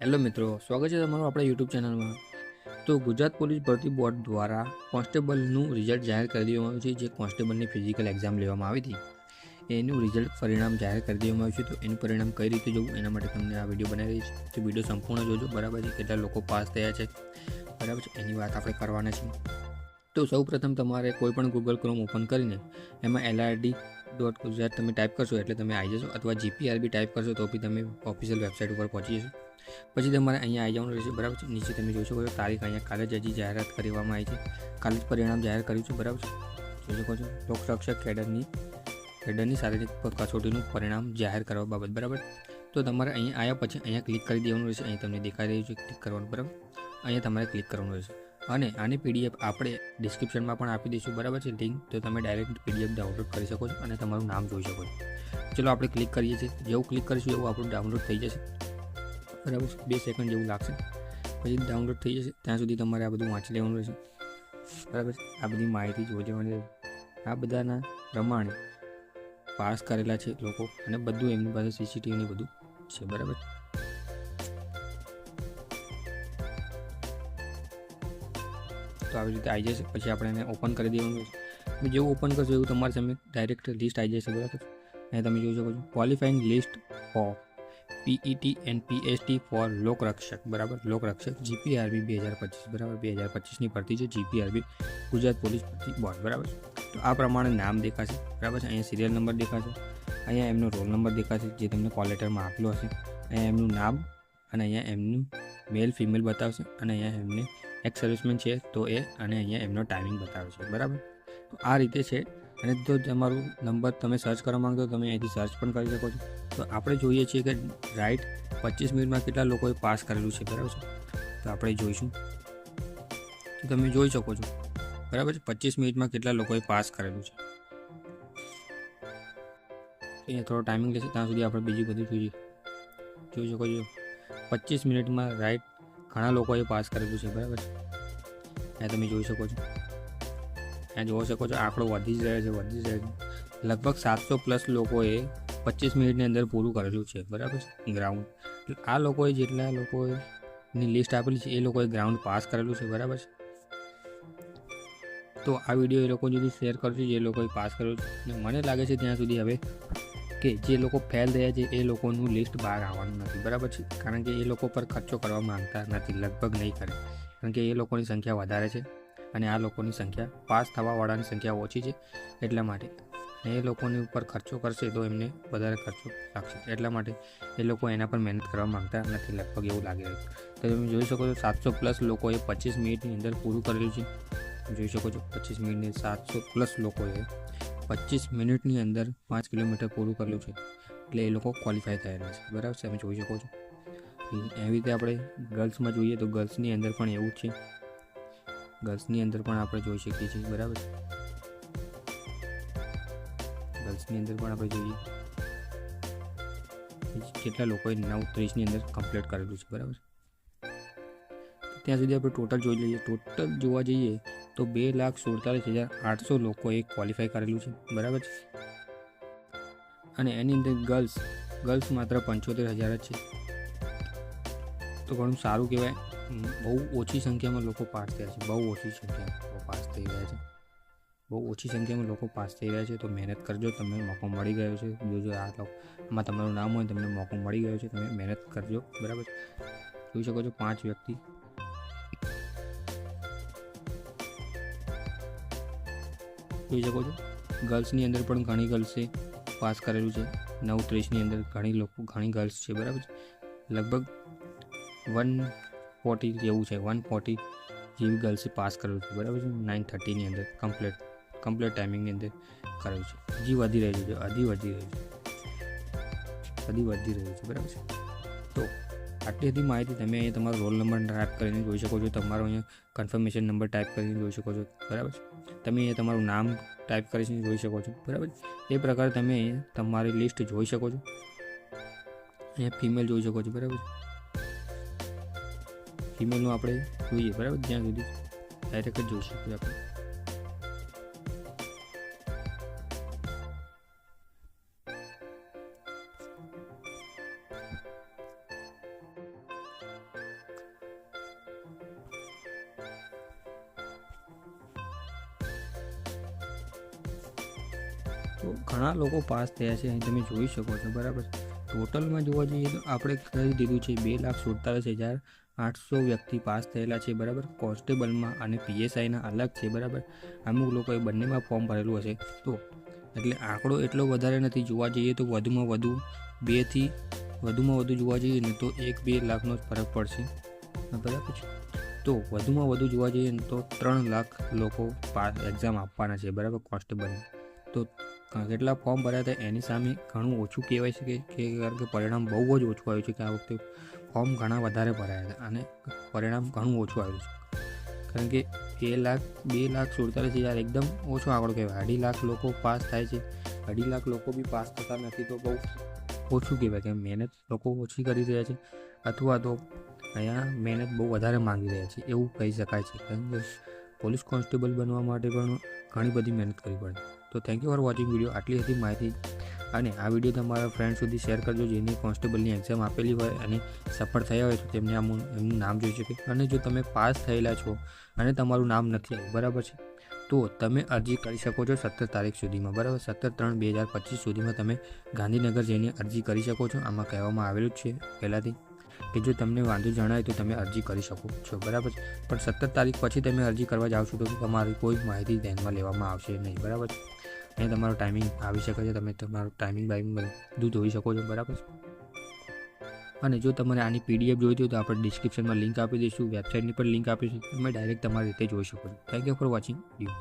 Hello મિત્રો, સ્વાગત છે તમારું આપણા યુટ્યુબ ચેનલમાં। તો ગુજરાત પોલીસ ભરતી બોર્ડ દ્વારા કોન્સ્ટેબલનું રિઝલ્ટ જાહેર કરી દેવામાં આવ્યું છે। જે કોન્સ્ટેબલની ફિઝિકલ એક્ઝામ લેવામાં આવી હતી એનું રિઝલ્ટ પરિણામ જાહેર કરી દેવામાં આવ્યું છે। તો એનું પરિણામ કઈ રીતે જોવું એના માટે તમને આ વિડીયો બનાવી રહી છે। તો વિડીયો સંપૂર્ણ જોજો, બરાબર છે। કેટલા લોકો પાસ થયા છે, બરાબર છે, એની વાત આપણે કરવાના છીએ। તો સૌપ્રથમ તમારે કોઈપણ ગૂગલ ક્રોમ ઓપન કરીને એમાં LRD.ગુજરાત તમે ટાઈપ કરશો એટલે તમે આવી જશો, અથવા GPRB ટાઈપ કરશો તો બી તમે ઓફિશિયલ વેબસાઇટ ઉપર પહોંચી જશો। પછી તમારે અહીંયા આવી જવાનું રહેશે, બરાબર છે। નીચે તમે જોઈ શકો છો તારીખ અહીંયા કાલે જ હજી જાહેરાત કરવામાં આવી છે, કાલે જ પરિણામ જાહેર કર્યું છે, બરાબર છે। જોઈ શકો છો લોકરક્ષક કેડરની શારીરિક કસોટીનું પરિણામ જાહેર કરવા બાબત, બરાબર। તો તમારે અહીંયા આવ્યા પછી અહીંયા ક્લિક કરી દેવાનું રહેશે। અહીં તમને દેખાઈ રહ્યું છે, ક્લિક કરવાનું, બરાબર। અહીંયા તમારે ક્લિક કરવાનું રહેશે અને આની PDF આપણે ડિસ્ક્રિપ્શનમાં પણ આપી દઈશું, બરાબર છે, લિંક। તો તમે ડાયરેક્ટ PDF ડાઉનલોડ કરી શકો છો અને તમારું નામ જોઈ શકો છો। ચલો આપણે ક્લિક કરીએ છીએ, જેવું ક્લિક કરીશું એવું આપણું ડાઉનલોડ થઈ જશે, બરાબર છે। 2 સેકન્ડ જેવું લાગશે, પછી ડાઉનલોડ થઈ જશે। ત્યાં સુધી તમારે આ બધું વાંચી લેવાનું રહેશે, બરાબર છે। આ બધી માહિતી જોઈ લેવાની રહેશે। આ બધાના પ્રમાણે પાસ કરેલા છે લોકો અને બધું એમની પાસે CCTV ને બધું છે, બરાબર। તો આવી રીતે આવી જશે, પછી આપણે એને ઓપન કરી દેવાનું રહેશે। જેવું ઓપન કરશો એવું તમારી સામે ડાયરેક્ટ લિસ્ટ આવી જશે, બરાબર। અહીંયા તમે જોઈ શકો છો qualifying list of PET and PST for Lokrakshak, બરાબર। લોકરક્ષક GPRB 2025, બરાબર। 2025ની ભરતી છે GPRB ગુજરાત પોલીસ ભરતી બોર્ડ, બરાબર। તો આ પ્રમાણે નામ દેખાશે, બરાબર છે। અહીંયા સિરિયલ નંબર દેખાશે, અહીંયા એમનો રોલ નંબર દેખાશે જે તમને કોલ લેટરમાં આપેલો હશે, અહીંયા એમનું નામ અને અહીંયા એમનું મેલ ફિમેલ બતાવશે, અને અહીંયા એમને એક્સ સર્વિસમેન છે તો એ, અને અહીંયા એમનો ટાઈમિંગ બતાવે છે, બરાબર। તો આ રીતે છે। અને જો તમારું નંબર તમે સર્ચ કરવા માંગો તો તમે અહીંથી સર્ચ પણ કરી શકો છો। તો આપણે જોઈએ છીએ કે રાઈટ 25 મિનિટમાં કેટલા લોકોએ પાસ કરેલું છે, બરાબર છે। તો આપણે જોઈશું, તો તમે જોઈ શકો છો, બરાબર છે, 25 મિનિટમાં કેટલા લોકોએ પાસ કરેલું છે। અહીંયા થોડો ટાઈમિંગ લેશે, ત્યાં સુધી આપણે બીજું બધું જોઈ શકો છો। 25 મિનિટમાં રાઈટ ઘણા લોકોએ પાસ કરેલું છે, બરાબર છે। અહીંયા તમે જોઈ શકો છો, અહીંયા જોઈ શકો છો આંકડો વધી જ રહ્યો છે। લગભગ 700+ લોકોએ 25 મિનિટની અંદર પૂરું કરેલું છે, બરાબર છે, ગ્રાઉન્ડ। આ લોકોએ જેટલા લોકોની લિસ્ટ આપેલી છે એ લોકોએ ગ્રાઉન્ડ પાસ કરેલું છે, બરાબર છે। તો આ વિડીયો એ લોકો સુધી શેર કરજો જે લોકોએ પાસ કરેલું છે। અને મને લાગે છે ત્યાં સુધી હવે કે જે લોકો ફેલ થયા છે એ લોકોનું લિસ્ટ બહાર આવવાનું નથી, બરાબર છે। કારણ કે એ લોકો પર ખર્ચો કરવા માંગતા નથી, લગભગ નહીં કરે, કારણ કે એ લોકોની સંખ્યા વધારે છે અને આ લોકોની સંખ્યા પાસ થવાવાળાની સંખ્યા ઓછી છે, એટલા માટે એ લોકોની ઉપર ખર્ચો કરશે તો એમને વધારે ખર્ચો લાગશે, એટલા માટે એ લોકો એના પર મહેનત કરવા માંગતા નથી, લગભગ એવું લાગી રહ્યું છે। તો તમે જોઈ શકો છો 700+ લોકોએ 25 મિનિટની અંદર પૂરું કરેલું છે, જોઈ શકો છો 25 મિનિટની 700+ લોકોએ 25 મિનિટની અંદર 5 કિલોમીટર પૂરું કરેલું છે, એટલે એ લોકો ક્વોલિફાય થયેલા છે, બરાબર છે, તમે જોઈ શકો છો। એવી રીતે આપણે ગર્લ્સમાં જોઈએ તો ગર્લ્સની અંદર પણ એવું જ છે, ગર્લ્સની અંદર પણ આપણે જોઈ શકીએ છીએ, બરાબર છે। ગર્લ્સની અંદર પણ આપણે જોઈએ કેટલા લોકોએ 9:30ની અંદર કમ્પ્લીટ કરેલું છે, બરાબર। ત્યાં સુધી આપણે ટોટલ જોઈ લઈએ। ટોટલ જોવા જઈએ તો 2,47,800 લોકોએ ક્વોલિફાય કરેલું છે, બરાબર છે। અને એની અંદર ગર્લ્સ માત્ર 75,000 જ છે, તો ઘણું સારું કહેવાય। બહુ ઓછી સંખ્યામાં લોકો પાસ થયા છે, બહુ ઓછી સંખ્યામાં લોકો પાસ થઈ રહ્યા છે, બહુ ઓછી સંખ્યામાં લોકો પાસ થઈ રહ્યા છે। તો મહેનત કરજો, તમને મોકો મળી ગયો છે। જોજો આમાં તમારું નામ હોય તમને મોકો મળી ગયો છે, તમે મહેનત કરજો, બરાબર। જોઈ શકો છો 5 વ્યક્તિ જોઈ શકો છો। ગર્લ્સની અંદર પણ ઘણી ગર્લ્સે પાસ કરેલું છે, 9:30ની અંદર ઘણી ગર્લ્સ છે, બરાબર છે। લગભગ 140 જેવું છે, 140 જેવી ગર્લ્સે પાસ કરેલું છે, બરાબર છે। 9:30ની અંદર કમ્પ્લીટ ટાઈમિંગની અંદર કરેલું છે। હજી વધી રહ્યું છે, બરાબર છે। તો આટલી બધી માહિતી તમે અહીંયા તમારો રોલ નંબર ટાઈપ કરીને જોઈ શકો છો, તમારો અહીંયા કન્ફર્મેશન નંબર ટાઈપ કરીને જોઈ શકો છો, બરાબર છે। તમે અહીંયા તમારું નામ ટાઈપ કરીને જોઈ શકો છો, બરાબર। એ પ્રકારે તમે અહીંયા તમારી લિસ્ટ જોઈ શકો છો। અહીંયા ફિમેલ જોઈ શકો છો, બરાબર। ફિમેલનું આપણે જોઈએ, બરાબર, જ્યાં સુધી ડાયરેક્ટ જ જોઈ શકીએ આપણે। તો ઘણા લોકો પાસ થયા છે, અહીં તમે જોઈ શકો છો, બરાબર. ટોટલમાં જોવા જઈએ તો આપણે કરી દીધું છે 2,47,800 વ્યક્તિ પાસ થયેલા છે, બરાબર. કોન્સ્ટેબલમાં અને PSIના અલગ છે, બરાબર. અમુક લોકોએ બંનેમાં ફોર્મ ભરેલું હશે, તો એટલે આંકડો એટલો વધારે નથી. જોવા જઈએ તો વધુમાં વધુ જોવા જઈએ ને તો 1-2 લાખનો જ ફરક પડશે, બરાબર. તો વધુમાં વધુ જોવા જઈએ ને તો 3 લાખ લોકો પાસ એક્ઝામ આપવાના છે, બરાબર, કોન્સ્ટેબલની. તો કેટલા ફોર્મ ભર્યા હતા એની સામે ઘણું ઓછું કહેવાય છે કે કારણ કે પરિણામ બહુ જ ઓછું આવ્યું છે કે આ વખતે ફોર્મ ઘણા વધારે ભરાયા હતા અને પરિણામ ઘણું ઓછું આવ્યું છે. કારણ કે 2,47,000 એકદમ ઓછો આંકડો કહેવાય. 2.5 લાખ લોકો પાસ થાય છે, 2.5 લાખ લોકો બી પાસ થતા નથી, તો બહુ ઓછું કહેવાય કે મહેનત લોકો ઓછી કરી રહ્યા છે, અથવા તો અહીંયા મહેનત બહુ વધારે માંગી રહ્યા છે એવું કહી શકાય છે. કારણ કે પોલીસ કોન્સ્ટેબલ બનવા માટે પણ ઘણી બધી મહેનત કરવી પડે. તો thank you for watching video. આટલી હતી માહિતી, અને આ વિડીયો તમારા ફ્રેન્ડ સુધી શેર કરજો જેને કોન્સ્ટેબલની એક્ઝામ આપેલી હોય અને સફળ થયા હોય તો તેમને એમનું નામ જોઈ શકે. અને જો તમે પાસ થયેલા છો અને તમારું નામ નથી આવ્યું, બરાબર છે, તો તમે અરજી કરી શકો છો 17 તારીખ સુધીમાં, બરાબર. 17/3/2025 સુધીમાં તમે ગાંધીનગર જઈને અરજી કરી શકો છો. આમાં કહેવામાં આવેલું જ છે પહેલાંથી કે જો તમને વાંધો જણાય તો તમે અરજી કરી શકો છો, બરાબર. પણ 17 તારીખ પછી તમે અરજી કરવા જાવશો તો તમારી કોઈ માહિતી ધ્યાનમાં લેવામાં આવશે નહીં, બરાબર. અહીં તમારો ટાઈમિંગ આવી શકે છે, તમે તમારું ટાઈમિંગ બધું જોઈ શકો છો, બરાબર. અને જો તમારે આની PDF જોઈતી હોય તો આપણે ડિસ્ક્રિપ્શનમાં લિંક આપી દઈશું, વેબસાઇટની પણ લિંક આપીશું, તમે ડાયરેક્ટ તમારી રીતે જોઈ શકો છો. Thank you for watching video.